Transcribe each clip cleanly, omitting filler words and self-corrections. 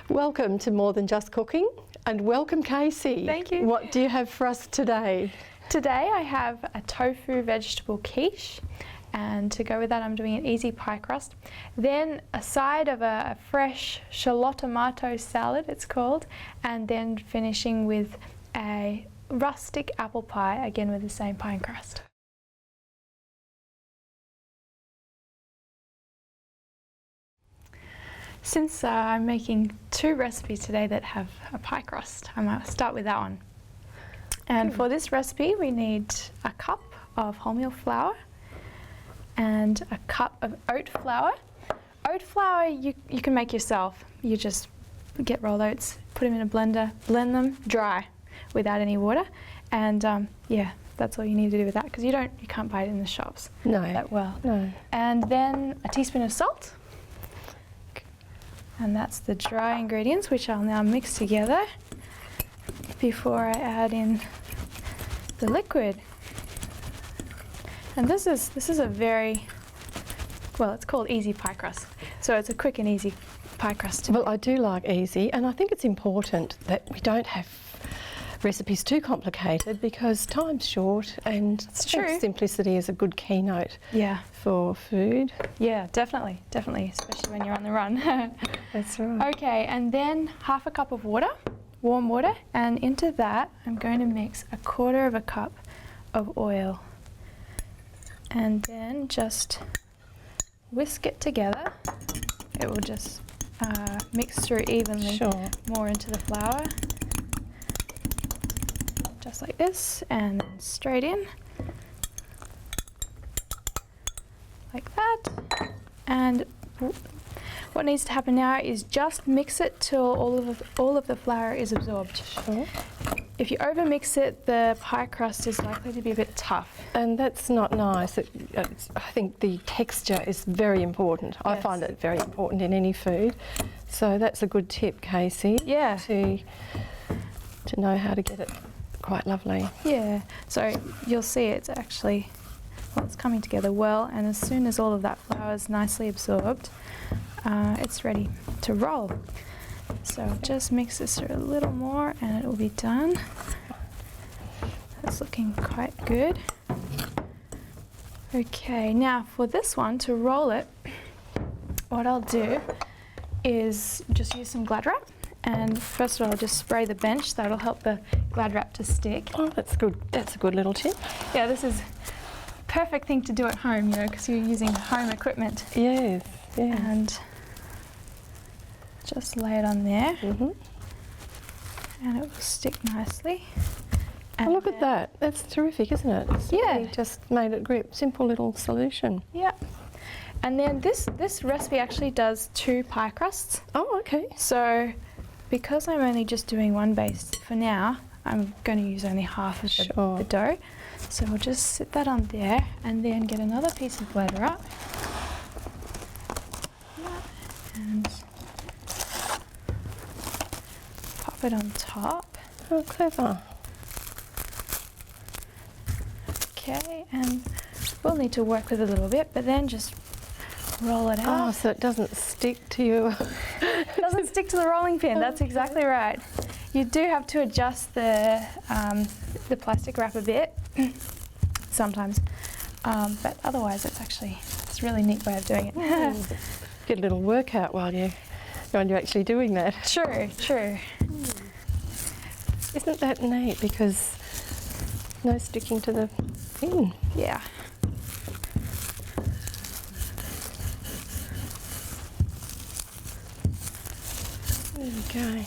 Welcome to More Than Just Cooking, and welcome Kaysie. Thank you. What do you have for us today? Today I have a tofu vegetable quiche, and to go with that I'm doing an easy pie crust. Then a side of a fresh Shallotomato salad, it's called, and then finishing with a rustic apple pie, again with the same pie crust. Since I'm making two recipes today that have a pie crust, I might start with that one. And for this recipe we need a cup of wholemeal flour and a cup of oat flour. Oat flour you can make yourself. You just get rolled oats, put them in a blender, blend them dry without any water, and yeah, that's all you need to do with that, because you can't buy it in the shops that well. No. And then a teaspoon of salt. And that's the dry ingredients, which I'll now mix together before I add in the liquid. And this is a very, well, it's called easy pie crust. So it's a quick and easy pie crust. Well, I do like easy, and I think it's important that we don't have recipes too complicated, because time's short, and It's true. Simplicity is a good keynote for food. Yeah, definitely, especially when you're on the run. That's right. Okay, and then half a cup of water, warm water, and into that I'm going to mix a quarter of a cup of oil. And then just whisk it together. It will just mix through evenly more into the flour. Just like this, and then straight in. Like that. And what needs to happen now is just mix it till all of the flour is absorbed. Sure. If you overmix it, the pie crust is likely to be a bit tough. And that's not nice. I think the texture is very important. Yes. I find it very important in any food. So that's a good tip, Kaysie. Yeah. To know how to get it quite lovely. Yeah. So you'll see it's actually, well, it's coming together well, and as soon as all of that flour is nicely absorbed, it's ready to roll. So just mix this through a little more and it will be done. That's looking quite good. Okay, now for this one, to roll it, what I'll do is just use some Glad wrap, and first of all I'll just spray the bench. That'll help the Glad wrap to stick. Oh, that's good. That's a good little tip. Yeah, this is perfect thing to do at home, you know, because you're using home equipment. Yes, yeah. And just lay it on there, and it will stick nicely. And look at that. That's terrific, isn't it? It's really just made it grip. Simple little solution. Yeah. And then this recipe actually does 2 pie crusts. Oh, okay. So because I'm only just doing one base for now, I'm going to use only half of the dough. So we'll just sit that on there, and then get another piece of Glad wrap. And pop it on top. Oh, clever. Okay, and we'll need to work with it a little bit, but then just roll it out. Oh, so it doesn't stick to you. It doesn't stick to the rolling pin. That's exactly right. You do have to adjust the plastic wrap a bit sometimes, but otherwise it's a really neat way of doing it. Get a little workout while you're actually doing that. True. Isn't that neat? Because no sticking to the pin. Yeah. There we go.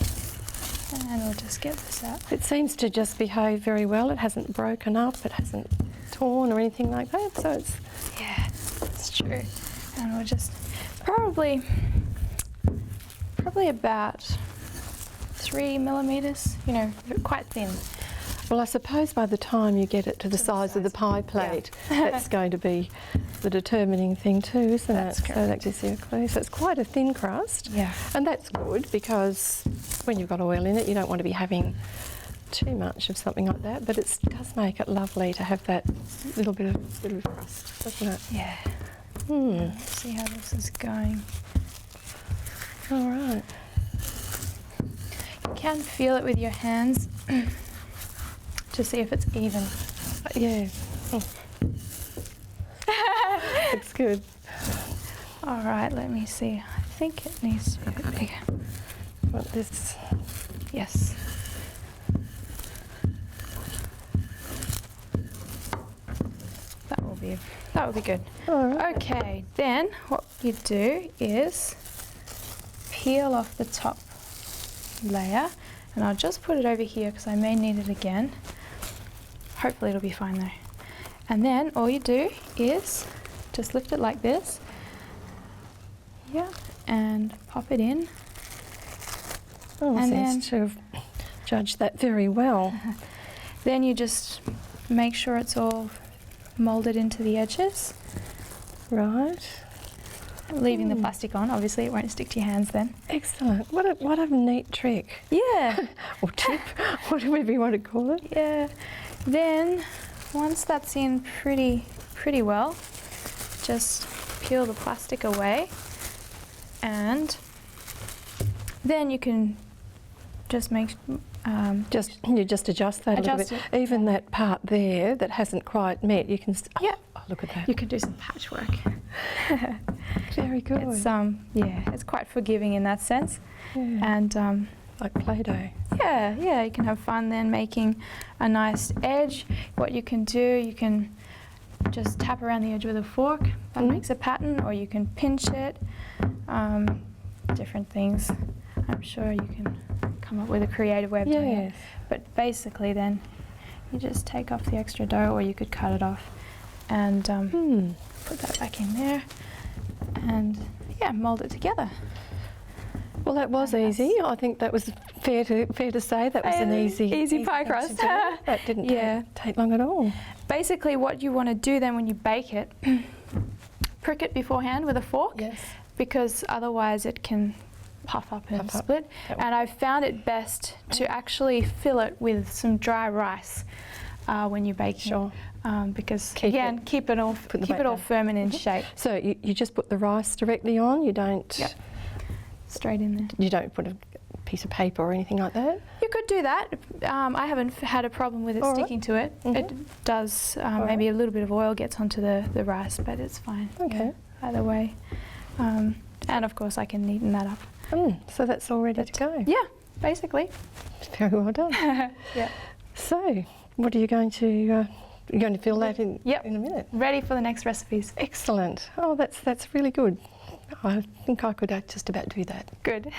And we'll just get this out. It seems to just behave very well. It hasn't broken up. It hasn't torn or anything like that. So it's true. And we'll just probably about 3 millimeters, you know, quite thin. Well, I suppose by the time you get it to the size of the pie plate, that's going to be the determining thing too, isn't That's it? correct. So that gives you a clue. So it's quite a thin crust. Yeah. And that's good because when you've got oil in it, you don't want to be having too much of something like that. But it does make it lovely to have that little bit of crust, doesn't it? Yeah. Let's see how this is going. All right. You can feel it with your hands to see if it's even. Yeah. Looks good. All right, let me see. I think it needs to be a bit bigger. Want this. Yes. That will be good. All right. Okay, then what you do is peel off the top layer, and I'll just put it over here because I may need it again. Hopefully it'll be fine though. And then all you do is just lift it like this. Yeah, and pop it in. Oh, And seems to have judged that very well. Then you just make sure it's all molded into the edges, Right. leaving the plastic on. Obviously it won't stick to your hands then. Excellent. What a neat trick. Yeah. Or tip, whatever you want to call it. Yeah. Then once that's in pretty well, just peel the plastic away, and then you can just make You just adjust that a little Adjust bit. it. Even that part there that hasn't quite met, you can. Yeah. Oh, look at that. you can do some patchwork. Very good. It's it's quite forgiving in that sense. Yeah. And Like Play-Doh. yeah, you can have fun then making a nice edge. What you can do, you can just tap around the edge with a fork. That Mhm. makes a pattern, or you can pinch it. Different things. I'm sure you can come up with a creative way of doing it. Yes. But basically then you just take off the extra dough, or you could cut it off and put that back in there and mold it together. Well, that was Nice. easy. I think that was fair to say. That was an easy pie thing to crust. do. That didn't take long at all. Basically what you want to do then when you bake it, prick it beforehand with a fork, Yes. because otherwise it can puff up and Puff up. split. That And I've found it best to actually fill it with some dry rice when you bake Sure. it, because Keep again, keep it all Put the weight down. firm and in shape. So you just put the rice directly on. You don't. Yep. Straight in there. You don't put a piece of paper or anything like that. You could do that. I haven't had a problem with it All right. sticking to it. Mhm. It does, All maybe a little bit of oil gets onto the rice, but it's fine. Okay. Yeah, either way. And of course I can neaten that up. So that's all ready to go. Yeah, basically. Very well done. Yeah. So, what are you going to? You're going to fill that in Yep. in a minute. Ready for the next recipes. Excellent. Oh, that's really good. I think I could just about do that. Good.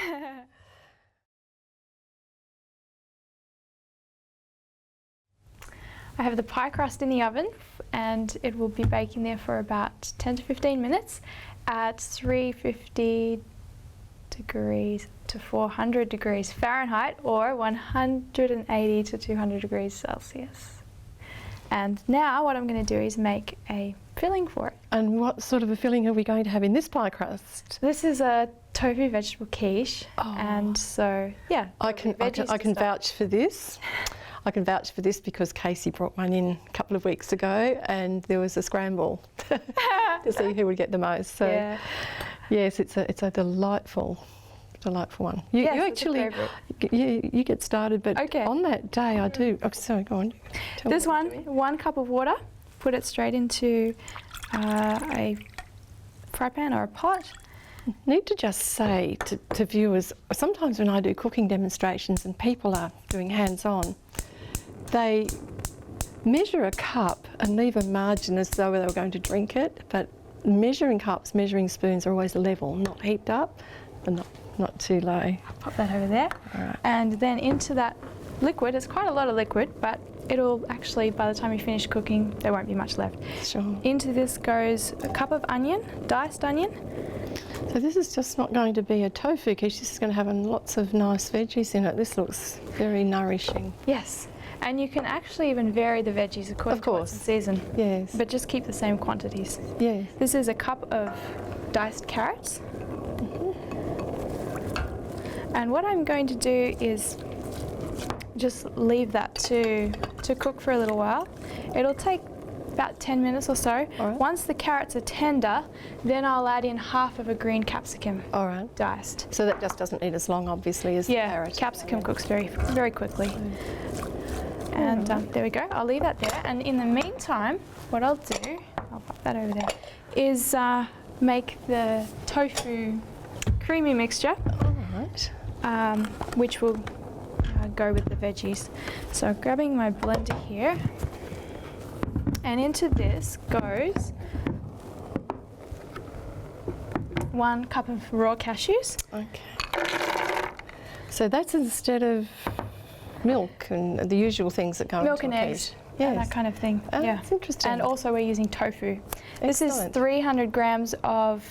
I have the pie crust in the oven, and it will be baking there for about 10 to 15 minutes at 350 degrees to 400 degrees Fahrenheit, or 180 to 200 degrees Celsius. And now what I'm going to do is make a filling for it. And what sort of a filling are we going to have in this pie crust? This is a tofu vegetable quiche, Oh. and so yeah, I can vouch for this. I can vouch for this because Kaysie brought one in a couple of weeks ago, and there was a scramble to see who would get the most. So yeah. yes, it's a delightful one. You Yes, it's a actually favourite. you get started, but Okay. on that day I do. Oh, sorry, go on. Tell me This what one, you're doing. 1 cup of water. Put it straight into a fry pan or a pot. Need to just say to viewers, sometimes when I do cooking demonstrations and people are doing hands-on, they measure a cup and leave a margin as though they were going to drink it, but measuring cups, measuring spoons are always level, not heaped up and not too low. Pop that over there. All right. And then into that liquid, it's quite a lot of liquid, but it'll actually, by the time you finish cooking, there won't be much left. Sure. Into this goes a cup of onion, diced onion. So this is just not going to be a tofu quiche, this is going to have lots of nice veggies in it. This looks very nourishing. Yes. And you can actually even vary the veggies according to what's in season. Yes. But just keep the same quantities. Yes. This is a cup of diced carrots. And what I'm going to do is just leave that to cook for a little while. It'll take about 10 minutes or so. All right. Once the carrots are tender, then I'll add in half of a green capsicum. All right. Diced. So that just doesn't need as long, obviously, as the carrot. Capsicum cooks very quickly. And there we go. I'll leave that there. And in the meantime, what I'll do, I'll pop that over there, is make the tofu creamy mixture. All right. Which will go with the veggies. So grabbing my blender here, and into this goes 1 cup of raw cashews. Okay. So that's instead of milk and the usual things that go Milk into and a eggs, quiche. and that kind of thing. Yeah, That's interesting. and also we're using tofu. This is Excellent. 300 grams of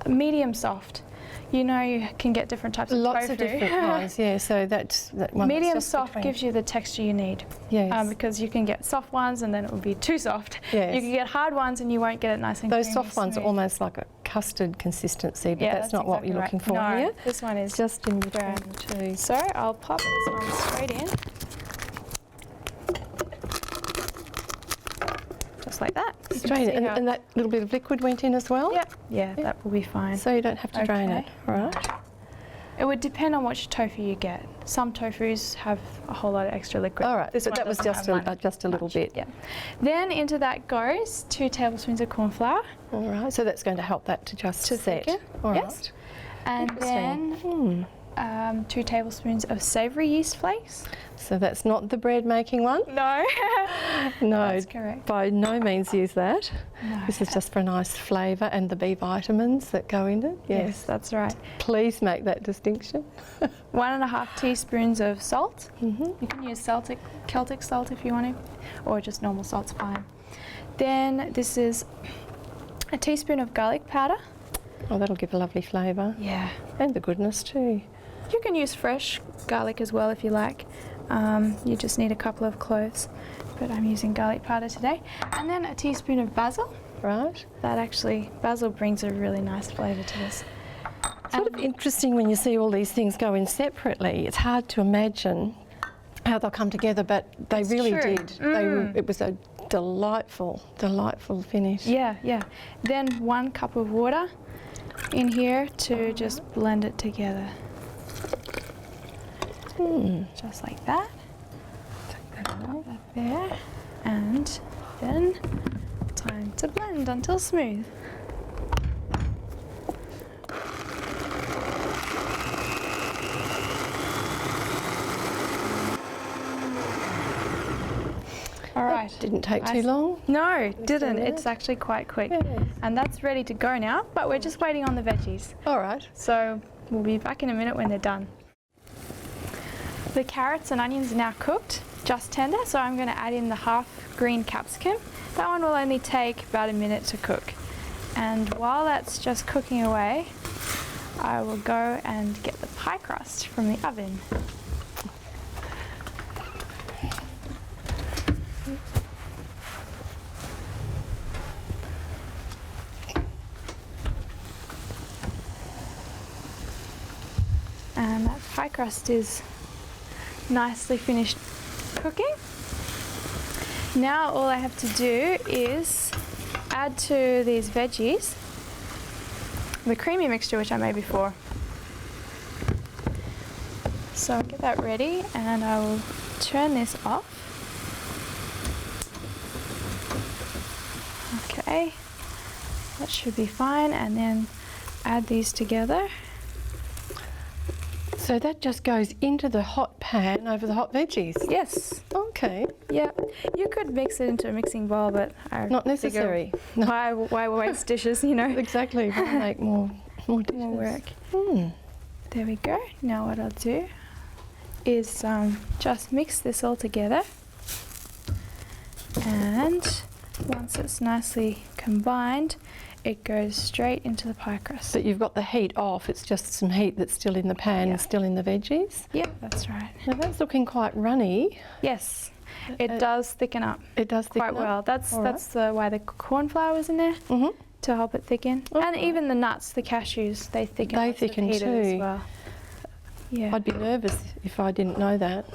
medium soft. You know, you can get different types of Lots tofu. of different kinds, yeah. So that one. Medium that's just soft between. gives you the texture you need. Yes. Because you can get soft ones and then it will be too soft. Yes. You can get hard ones and you won't get it nice and Those creamy, soft ones are smooth. almost like a custard consistency, but Yeah, that's not what exactly you're right. looking for No, here. this one is It's just in brown. between the two. So I'll pop this one straight in. Just like that. You can Straight see in, how- and that little bit of liquid went in as well? Yep. Yeah, that will be fine. So you don't have to drain it, Okay. all right? It would depend on which tofu you get. Some tofus have a whole lot of extra liquid. All right, This but one that was doesn't just have just a little much. bit. Yeah. Then into that goes 2 tablespoons of corn flour. All right, so that's going to help that to just To set. thicken, All yes. right. And Interesting. then 2 tablespoons of savoury yeast flakes. So that's not the bread making one? No. No, That's correct. by no means use that. No. This is just for a nice flavour and the B vitamins that go in it. Yes, that's right. Please make that distinction. 1.5 teaspoons of salt. Mm-hmm. You can use Celtic salt if you want to, or just normal salt's fine. Then this is a teaspoon of garlic powder. Oh, that'll give a lovely flavour. Yeah. And the goodness too. You can use fresh garlic as well if you like. You just need a couple of cloves, but I'm using garlic powder today. And then a teaspoon of basil. Right? Basil brings a really nice flavour to this. Sort of interesting when you see all these things go in separately. It's hard to imagine how they'll come together, but they It's really true. did. It was a delightful finish. Yeah, yeah. Then 1 cup of water in here to just blend it together. Just like that. Pop that there. And then time to blend until smooth. All right. Didn't take too long. No, it didn't. minutes. It's actually quite quick. Yes. And that's ready to go now, but we're just waiting on the veggies. All right. So we'll be back in a minute when they're done. The carrots and onions are now cooked, just tender, so I'm going to add in the half green capsicum. That one will only take about a minute to cook. And while that's just cooking away, I will go and get the pie crust from the oven. And that pie crust is nicely finished cooking. Now all I have to do is add to these veggies the creamy mixture which I made before. So I'll get that ready and I will turn this off. Okay, that should be fine, and then add these together. So that just goes into the hot pan over the hot veggies. Yes. Okay. Yeah, you could mix it into a mixing bowl, but I Not figure necessary. No. why waste dishes, you know? Exactly. We'll make more dishes. More work. Hmm. There we go. Now what I'll do is just mix this all together, and once it's nicely combined, it goes straight into the pie crust. But you've got the heat off. It's just some heat that's still in the pan and still in the veggies. Yeah, that's right. Now that's looking quite runny. Yes. it does thicken up. It does thicken quite well. up? That's All that's why the corn flour is in there to help it thicken. Oh. And even the nuts, the cashews, they thicken. They once they've thicken heated too. as well. Yeah. I'd be nervous if I didn't know that.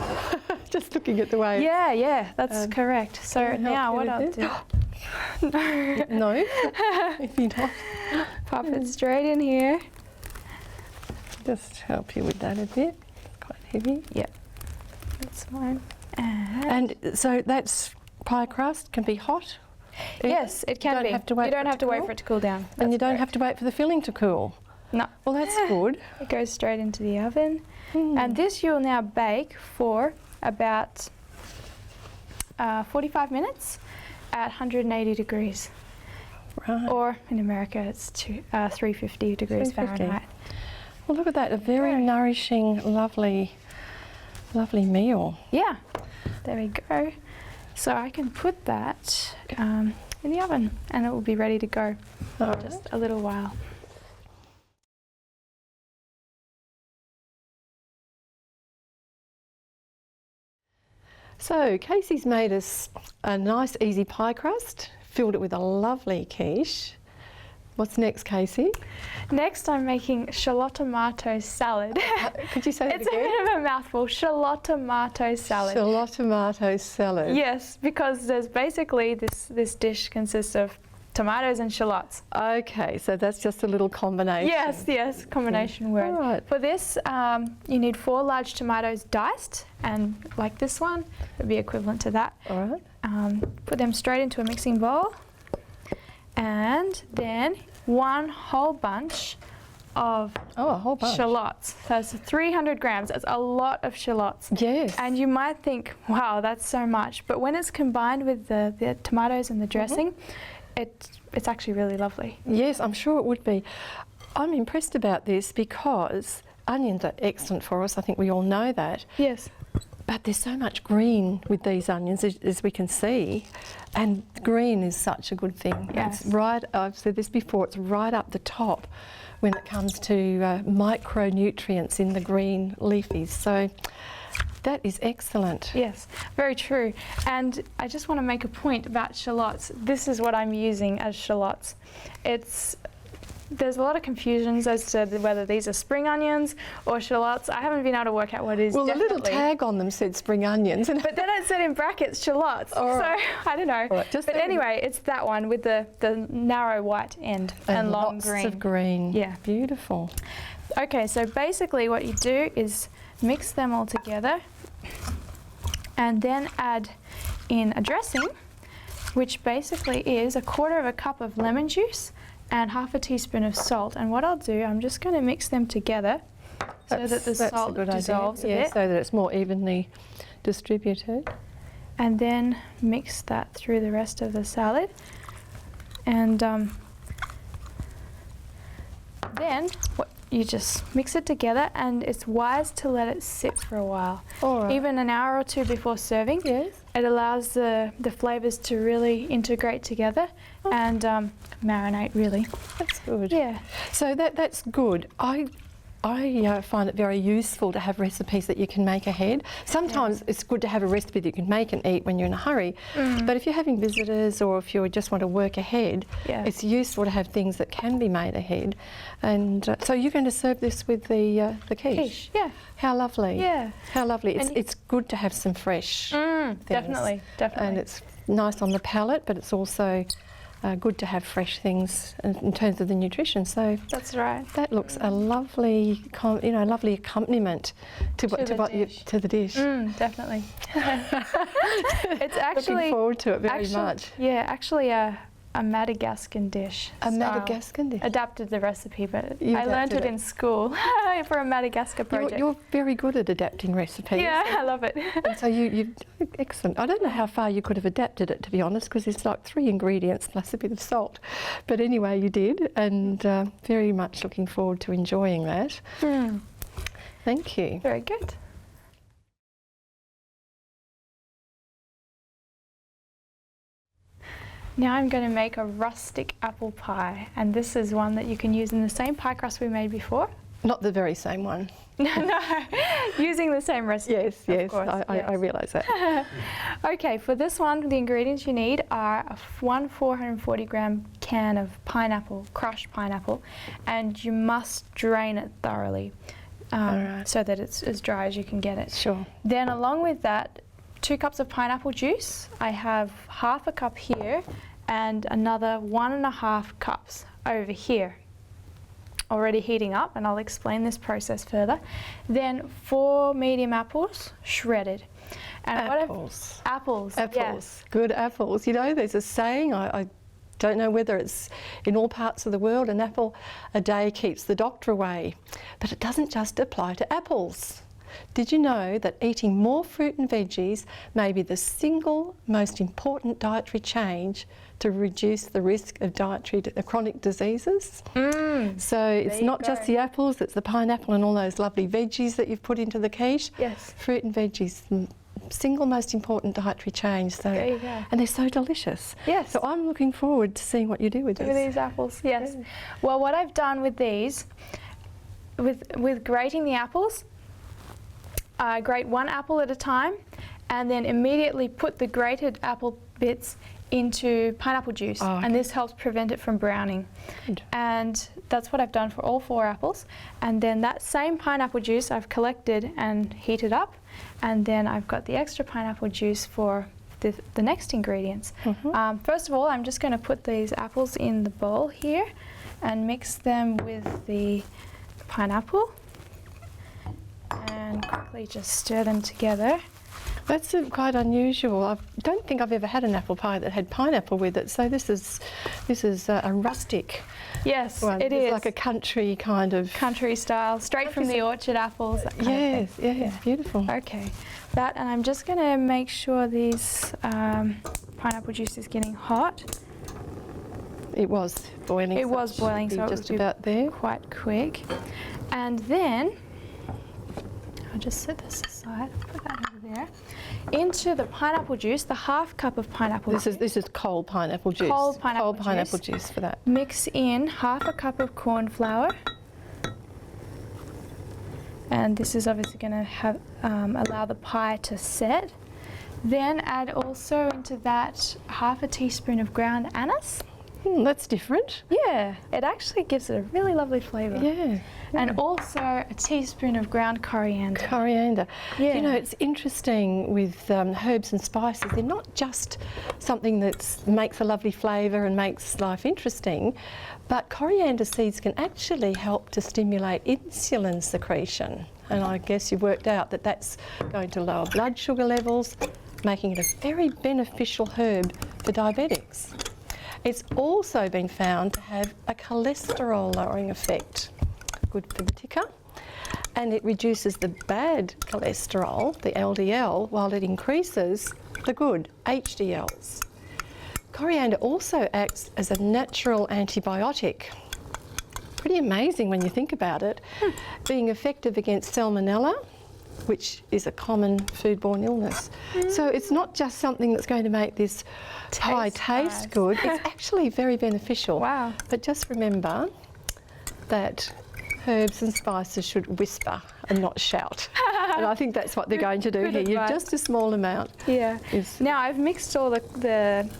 Just looking at the way. Yeah, that's correct. So can I help now you what with I'll this? do. No, if you don't. Pop it straight in here. Just help you with that a bit. It's quite heavy. Yeah, that's fine. And so that's pie crust, can be hot. Yes, it can don't be. have to wait you for don't it have to to wait cool? for it to cool down. And you That's don't have to wait for the filling to cool. No. Well, that's good. It goes straight into the oven. And this you'll now bake for about 45 minutes at 180 degrees. Right. Or in America it's 350 degrees 350. Fahrenheit. Well, look at that. A very nourishing, lovely meal. Yeah, there we go. So I can put that in the oven and it will be ready to go All in just a little while. So Kaysie's made us a nice easy pie crust, filled it with a lovely quiche. What's next, Kaysie? Next I'm making Shallotomato Salad. Could you say that It's a again? bit of a mouthful. Shallotomato Salad. Shallotomato salad. Yes, because there's basically this dish consists of tomatoes and shallots. Okay, so that's just a little combination. Yes, combination word. All right. For this, you need 4 large tomatoes diced, and like this one, would be equivalent to that. All right. Put them straight into a mixing bowl, and then 1 whole bunch of Oh, a whole bunch. shallots. That's 300 grams. That's a lot of shallots. Yes. And you might think, wow, that's so much. But when it's combined with the tomatoes and the dressing, it's actually really lovely. Yes, I'm sure it would be. I'm impressed about this because onions are excellent for us. I think we all know that. Yes. But there's so much green with these onions, as we can see, and green is such a good thing. Yes. It's right, I've said this before, it's right up the top when it comes to micronutrients in the green leafies. So that is excellent. Yes, very true. And I just want to make a point about shallots. This is what I'm using as shallots. There's a lot of confusions as to whether these are spring onions or shallots. I haven't been able to work out what it is. Well, definitely. the little tag on them said spring onions. But then it said in brackets shallots. Right. So I don't know. Right, But anyway, it's that one with the narrow white end and long lots green. of green. Yeah. Beautiful. Okay, so basically what you do is mix them all together and then add in a dressing, which basically is 1/4 cup of lemon juice and 1/2 teaspoon of salt. And what I'll do, I'm just going to mix them together so that the That's salt a good dissolves idea. a Yeah, bit. so that it's more evenly distributed. And then mix that through the rest of the salad. And then you just mix it together, and it's wise to let it sit for a while. All right. Even an hour or 2 before serving. Yes. It allows the flavours to really integrate together and marinate, really. That's good. Yeah. So that's good. I find it very useful to have recipes that you can make ahead. Sometimes it's good to have a recipe that you can make and eat when you're in a hurry. But if you're having visitors or if you just want to work ahead, Yeah. it's useful to have things that can be made ahead. And so you're going to serve this with the quiche? Quiche, yeah. How lovely. Yeah. How lovely. And It's good to have some fresh things. Definitely. And it's nice on the palate, but it's also good to have fresh things in terms of the nutrition. So That's right. that looks a lovely, lovely accompaniment to the dish. Definitely. It's actually Looking forward to it very much. Yeah, actually a Madagascan dish. A So Madagascan dish. Adapted the recipe, but You I learned adapted it it. in school for a Madagascar project. You're very good at adapting recipes. Yeah, I love it. And so you excellent. I don't know how far you could have adapted it, to be honest, because it's like 3 ingredients plus a bit of salt. But anyway, you did, and very much looking forward to enjoying that. Thank you. Very good. Now I'm going to make a rustic apple pie, and this is one that you can use in the same pie crust we made before, Not the very same one. No, using the same recipe. Yes, yes, course, I realise that. Okay, for this one, the ingredients you need are one 440 gram can of pineapple, crushed pineapple, and you must drain it thoroughly so that it's as dry as you can get it. Sure. Then along with that, 2 cups of pineapple juice. I have half a cup here and another 1.5 cups over here, already heating up, and I'll explain this process further. Then 4 medium apples, shredded. And Apples. Apples, yes. Good apples. You know, there's a saying, I don't know whether it's in all parts of the world, an apple a day keeps the doctor away. But it doesn't just apply to apples. Did you know that eating more fruit and veggies may be the single most important dietary change to reduce the risk of chronic diseases? So it's not just the apples, it's the pineapple and all those lovely veggies that you've put into the quiche. Yes. Fruit and veggies, single most important dietary change. So, there you go. and they're so delicious. Yes. So I'm looking forward to seeing what you do with this. With these apples, yes. Yeah. Well, what I've done with these, with grating the apples, I grate 1 apple at a time and then immediately put the grated apple bits into pineapple juice, and this helps prevent it from browning. Good. And that's what I've done for all 4 apples. And then that same pineapple juice I've collected and heated up, and then I've got the extra pineapple juice for the next ingredients. First of all, I'm just going to put these apples in the bowl here and mix them with the pineapple and quickly just stir them together. That's quite unusual. I don't think I've ever had an apple pie that had pineapple with it. So this is a rustic Yes, one. it It's is. like a country kind of. Country style, straight from the orchard apples. That kind of thing. Yes, beautiful. Okay, that, and I'm just going to make sure these pineapple juice is getting hot. It was boiling. It was boiling, so it just would be about there. quite quick. And then I'll just set this aside, put that over there. Into the pineapple juice, the half cup of pineapple juice. This is cold pineapple juice. Cold pineapple juice for that. Mix in half a cup of corn flour. And this is obviously going to have allow the pie to set. Then add also into that half a teaspoon of ground anise. That's different. Yeah, it actually gives it a really lovely flavour. Yeah. And also a teaspoon of ground coriander. Coriander. Yeah. You know, it's interesting with herbs and spices. They're not just something that makes a lovely flavour and makes life interesting, but coriander seeds can actually help to stimulate insulin secretion. And I guess you've worked out that that's going to lower blood sugar levels, making it a very beneficial herb for diabetics. It's also been found to have a cholesterol lowering effect, good for the ticker, and it reduces the bad cholesterol, the LDL, while it increases the good HDLs. Coriander also acts as a natural antibiotic. Pretty amazing when you think about it, being effective against salmonella, which is a common foodborne illness. So it's not just something that's going to make this pie taste good, it's actually very beneficial. Wow. But just remember that herbs and spices should whisper and not shout. And I think that's what they're going to do Good here. You've advice. just a small amount. Yeah. Is- Now I've mixed all the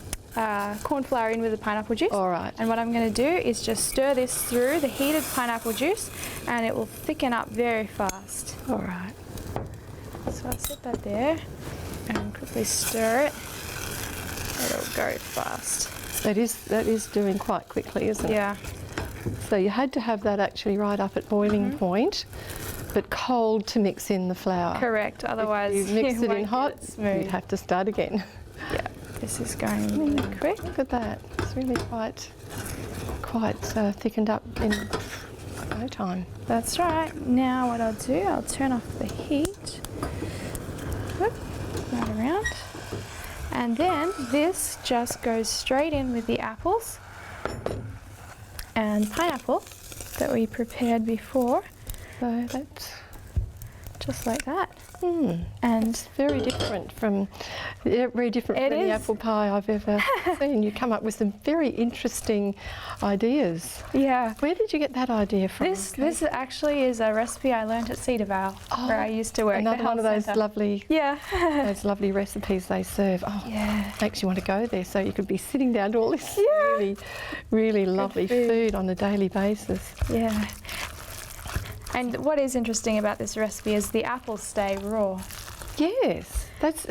corn flour in with the pineapple juice. All right. And what I'm going to do is just stir this through the heated pineapple juice, and it will thicken up very fast. All right. So I'll set that there and quickly stir it. It'll go fast. That is doing quite quickly, isn't it? Yeah. So you had to have that actually right up at boiling point, but cold to mix in the flour. Correct. Otherwise, If you mix it won't in get hot, it smooth. you'd have to start again. Yeah. This is going really quick. Look at that. It's really quite thickened up in no time. That's right. Now what I'll do, I'll turn off the heat. Whoop, right around. And then this just goes straight in with the apples and pineapple that we prepared before. So that's just like that. And it's very different from any apple pie I've ever seen. You come up with some very interesting ideas. Yeah. Where did you get that idea from? This actually is a recipe I learned at Cedar Vale, where I used to work. Another one of those lovely, those lovely recipes they serve. Oh, yeah, makes you want to go there. So you could be sitting down to all this really, really lovely food on a daily basis. Yeah. And what is interesting about this recipe is the apples stay raw. Yes, that's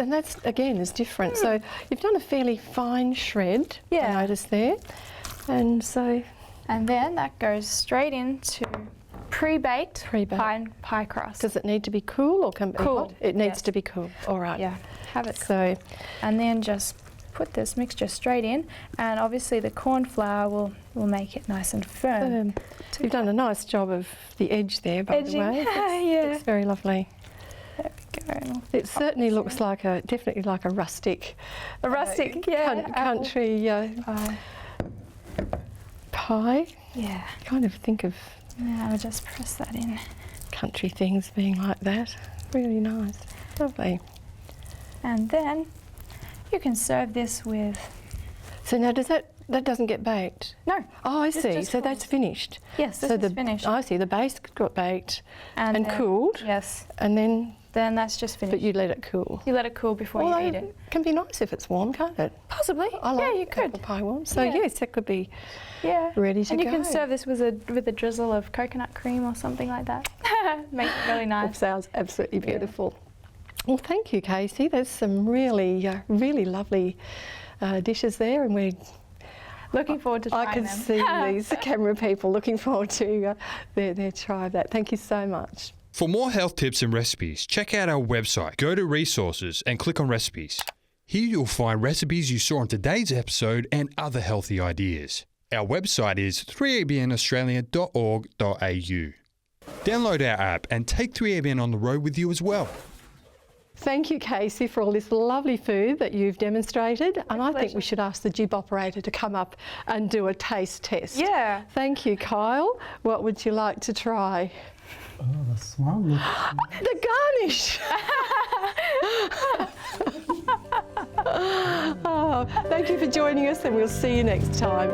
again is different. So you've done a fairly fine shred. I noticed there, and then that goes straight into pre-baked pie crust. Does it need to be cool or can it be hot? It needs to be cool. All right. Yeah, have it. So, and then just put this mixture straight in, and obviously the corn flour will make it nice and firm. You've done a nice job of the edge there, by the way. It's very lovely. There we go. It certainly looks definitely like a rustic, country pie. Yeah. Kind of think of. Now I'll just press that in. Country things being like that. Really nice. Lovely. And then you can serve this with. So now that doesn't get baked? No. Oh, I see. So that's finished. Yes, this is finished. I see. The base got baked and then, cooled. Yes. And then that's just finished. But you let it cool. You let it cool before you eat it. It can be nice if it's warm, can't it? Possibly. I like you could. apple pie warm. So yes, that could be ready to go. And you can serve this with a drizzle of coconut cream or something like that. Make it really nice. It sounds absolutely beautiful. Well, thank you, Kaysie. There's some really, really lovely dishes there, and we're looking forward to trying them. I can see these camera people looking forward to their try of that. Thank you so much. For more health tips and recipes, check out our website. Go to resources and click on recipes. Here you'll find recipes you saw in today's episode and other healthy ideas. Our website is 3abnaustralia.org.au. Download our app and take 3ABN on the road with you as well. Thank you, Kaysie, for all this lovely food that you've demonstrated. And I think we should ask the jib operator to come up and do a taste test. Yeah. Thank you, Kyle. What would you like to try? Oh, the smell looks... The garnish! Oh, thank you for joining us, and we'll see you next time.